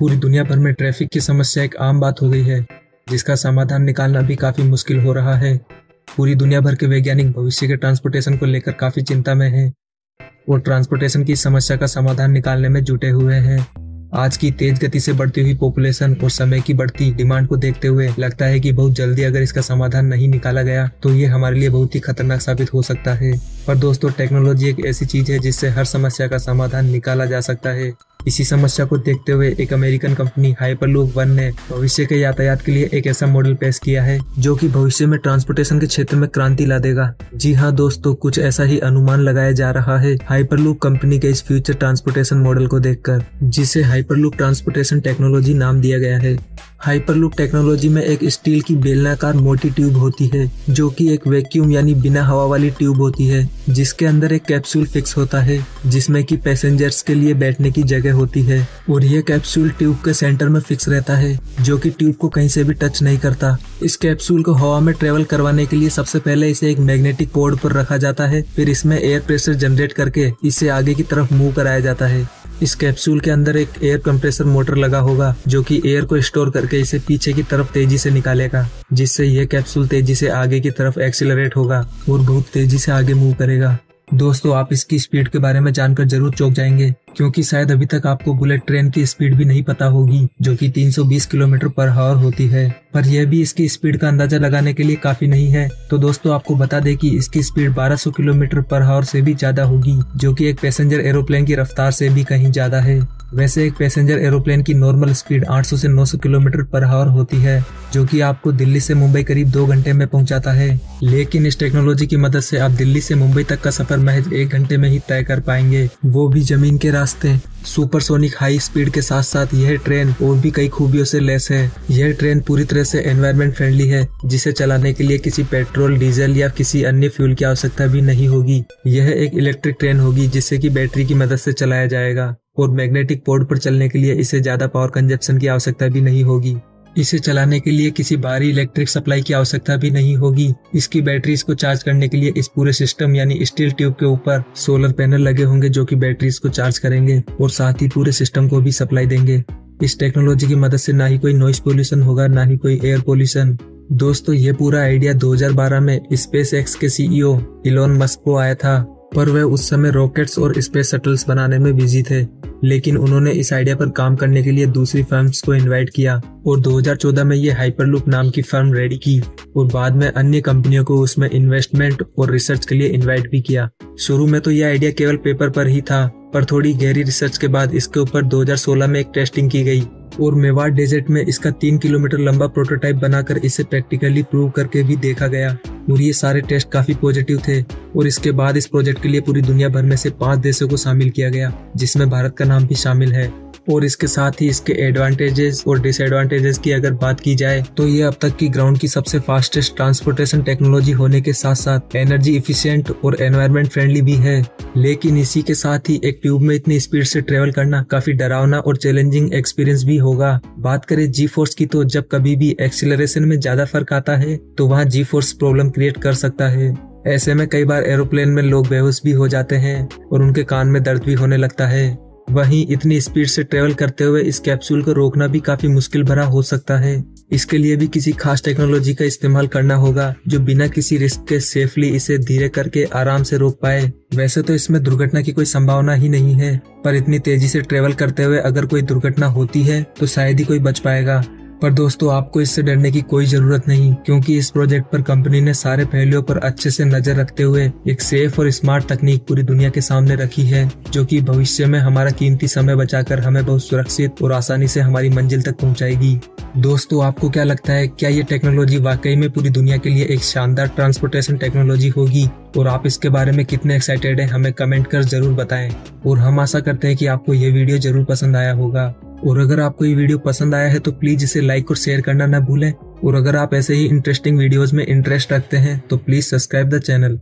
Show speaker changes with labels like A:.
A: पूरी दुनिया भर में ट्रैफिक की समस्या एक आम बात हो गई है, जिसका समाधान निकालना भी काफी मुश्किल हो रहा है। पूरी दुनिया भर के वैज्ञानिक भविष्य के ट्रांसपोर्टेशन को लेकर काफी चिंता में हैं और ट्रांसपोर्टेशन की समस्या का समाधान निकालने में जुटे हुए हैं। आज की तेज गति से बढ़ती हुई पॉपुलेशन और समय की बढ़ती डिमांड को देखते हुए लगता है कि बहुत जल्दी अगर इसका समाधान नहीं निकाला गया तो ये हमारे लिए बहुत ही खतरनाक साबित हो सकता है। पर दोस्तों, टेक्नोलॉजी एक ऐसी चीज है जिससे हर समस्या का समाधान निकाला जा सकता है। इसी समस्या को देखते हुए एक अमेरिकन कंपनी हाइपरलूप वन ने भविष्य के यातायात के लिए एक ऐसा मॉडल पेश किया है जो कि भविष्य में ट्रांसपोर्टेशन के क्षेत्र में क्रांति ला देगा। जी हाँ दोस्तों, कुछ ऐसा ही अनुमान लगाया जा रहा है हाइपरलूप कंपनी के इस फ्यूचर ट्रांसपोर्टेशन मॉडल को देखकर, जिसे हाइपरलूप ट्रांसपोर्टेशन टेक्नोलॉजी नाम दिया गया है। हाइपरलूप टेक्नोलॉजी में एक स्टील की बेलनाकार मोटी ट्यूब होती है जो कि एक वैक्यूम यानी बिना हवा वाली ट्यूब होती है, जिसके अंदर एक कैप्सूल फिक्स होता है जिसमें कि पैसेंजर्स के लिए बैठने की जगह होती है और यह कैप्सूल ट्यूब के सेंटर में फिक्स रहता है जो कि ट्यूब को कहीं से भी टच नहीं करता। इस कैप्सूल को हवा में ट्रेवल करवाने के लिए सबसे पहले इसे एक मैग्नेटिक पोर्ट पर रखा जाता है, फिर इसमें एयर प्रेशर जनरेट करके इसे आगे की तरफ मूव कराया जाता है। इस कैप्सूल के अंदर एक एयर कंप्रेसर मोटर लगा होगा जो कि एयर को स्टोर करके इसे पीछे की तरफ तेजी से निकालेगा, जिससे यह कैप्सूल तेजी से आगे की तरफ एक्सीलरेट होगा और बहुत तेजी से आगे मूव करेगा। दोस्तों, आप इसकी स्पीड के बारे में जानकर जरूर चौंक जाएंगे, क्योंकि शायद अभी तक आपको बुलेट ट्रेन की स्पीड भी नहीं पता होगी जो कि 320 किलोमीटर पर आवर होती है। पर यह भी इसकी स्पीड का अंदाजा लगाने के लिए काफी नहीं है। तो दोस्तों, आपको बता दें कि इसकी स्पीड 1200 किलोमीटर पर आवर से भी ज्यादा होगी, जो कि एक पैसेंजर एरोप्लेन की रफ्तार से भी कहीं ज्यादा है। वैसे एक पैसेंजर एरोप्लेन की नॉर्मल स्पीड 800 से 900 किलोमीटर पर आवर होती है, जो कि आपको दिल्ली से मुंबई करीब 2 घंटे में पहुंचाता है। लेकिन इस टेक्नोलॉजी की मदद से आप दिल्ली से मुंबई तक का सफर महज 1 घंटे में ही तय कर पाएंगे, वो भी जमीन के रास्ते। सुपरसोनिक हाई स्पीड के साथ साथ यह ट्रेन और भी कई खूबियों से लैस है। यह ट्रेन पूरी तरह से एनवायरनमेंट फ्रेंडली है, जिसे चलाने के लिए किसी पेट्रोल, डीजल या किसी अन्य फ्यूल की आवश्यकता भी नहीं होगी। यह एक इलेक्ट्रिक ट्रेन होगी जिससे कि बैटरी की मदद से चलाया जाएगा और मैग्नेटिक पोर्ट पर चलने के लिए इसे ज्यादा पावर कंजप्शन की आवश्यकता भी नहीं होगी। इसे चलाने के लिए किसी बाहरी इलेक्ट्रिक सप्लाई की आवश्यकता भी नहीं होगी। इसकी बैटरीज को चार्ज करने के लिए इस पूरे सिस्टम यानी स्टील ट्यूब के ऊपर सोलर पैनल लगे होंगे जो कि बैटरीज को चार्ज करेंगे और साथ ही पूरे सिस्टम को भी सप्लाई देंगे। इस टेक्नोलॉजी की मदद से ना ही कोई नॉइस पोल्यूशन होगा, ना ही कोई एयर पोल्यूशन। दोस्तों, ये पूरा आइडिया 2012 में स्पेस एक्स के सीईओ इलॉन मस्क को आया था, पर वह उस समय रॉकेट्स और स्पेस शटल्स बनाने में बिजी थे। लेकिन उन्होंने इस आइडिया पर काम करने के लिए दूसरी फर्म्स को इनवाइट किया और 2014 में ये हाइपरलूप नाम की फर्म रेडी की और बाद में अन्य कंपनियों को उसमें इन्वेस्टमेंट और रिसर्च के लिए इनवाइट भी किया। शुरू में तो यह आइडिया केवल पेपर पर ही था, पर थोड़ी गहरी रिसर्च के बाद इसके ऊपर 2016 में एक टेस्टिंग की गई और मेवाड़ डेजर्ट में इसका 3 किलोमीटर लंबा प्रोटोटाइप बनाकर इसे प्रैक्टिकली प्रूव करके भी देखा गया और ये सारे टेस्ट काफी पॉजिटिव थे। और इसके बाद इस प्रोजेक्ट के लिए पूरी दुनिया भर में से 5 देशों को शामिल किया गया, जिसमें भारत का नाम भी शामिल है। और इसके साथ ही इसके एडवांटेजेस और डिसएडवांटेजेस की अगर बात की जाए तो ये अब तक की ग्राउंड की सबसे फास्टेस्ट ट्रांसपोर्टेशन टेक्नोलॉजी होने के साथ साथ एनर्जी इफिशिएंट और एनवायरनमेंट फ्रेंडली भी है। लेकिन इसी के साथ ही एक ट्यूब में इतनी स्पीड से ट्रेवल करना काफी डरावना और चैलेंजिंग एक्सपीरियंस भी होगा। बात करें जी फोर्स की, तो जब कभी भी एक्सीलरेशन में ज्यादा फर्क आता है तो वहाँ जी फोर्स प्रॉब्लम क्रिएट कर सकता है। ऐसे में कई बार एरोप्लेन में लोग बेहोश भी हो जाते हैं और उनके कान में दर्द भी होने लगता है। वहीं इतनी स्पीड से ट्रेवल करते हुए इस कैप्सूल को रोकना भी काफी मुश्किल भरा हो सकता है। इसके लिए भी किसी खास टेक्नोलॉजी का इस्तेमाल करना होगा जो बिना किसी रिस्क के सेफली इसे धीरे करके आराम से रोक पाए। वैसे तो इसमें दुर्घटना की कोई संभावना ही नहीं है, पर इतनी तेजी से ट्रेवल करते हुए अगर कोई दुर्घटना होती है तो शायद ही कोई बच पाएगा। पर दोस्तों, आपको इससे डरने की कोई जरूरत नहीं, क्योंकि इस प्रोजेक्ट पर कंपनी ने सारे पहलुओं पर अच्छे से नजर रखते हुए एक सेफ और स्मार्ट तकनीक पूरी दुनिया के सामने रखी है, जो कि भविष्य में हमारा कीमती समय बचाकर हमें बहुत सुरक्षित और आसानी से हमारी मंजिल तक पहुंचाएगी। दोस्तों, आपको क्या लगता है, क्या ये टेक्नोलॉजी वाकई में पूरी दुनिया के लिए एक शानदार ट्रांसपोर्टेशन टेक्नोलॉजी होगी? और आप इसके बारे में कितने एक्साइटेड हैं, हमें कमेंट कर जरूर बताएं। और हम आशा करते हैं कि आपको ये वीडियो जरूर पसंद आया होगा। और अगर आपको ये वीडियो पसंद आया है तो प्लीज इसे लाइक और शेयर करना ना भूलें। और अगर आप ऐसे ही इंटरेस्टिंग वीडियोस में इंटरेस्ट रखते हैं तो प्लीज सब्सक्राइब द चैनल।